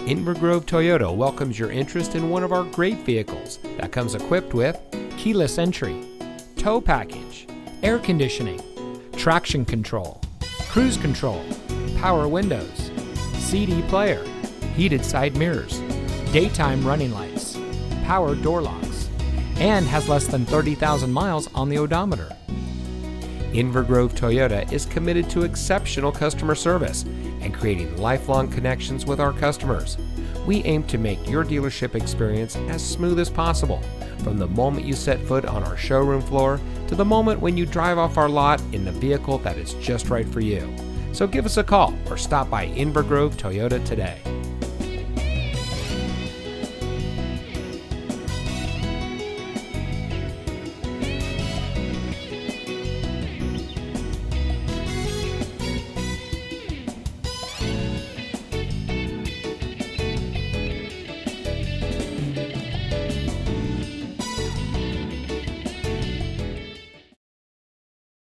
Inver Toyota welcomes your interest in one of our great vehicles that comes equipped with keyless entry, tow package, air conditioning, traction control, cruise control, power windows, CD player, heated side mirrors, daytime running lights, power door locks, and has less than 30,000 miles on the odometer. Inver Toyota is committed to exceptional customer service and creating lifelong connections with our customers. We aim to make your dealership experience as smooth as possible, from the moment you set foot on our showroom floor to the moment when you drive off our lot in the vehicle that is just right for you. So give us a call or stop by Inver Toyota today.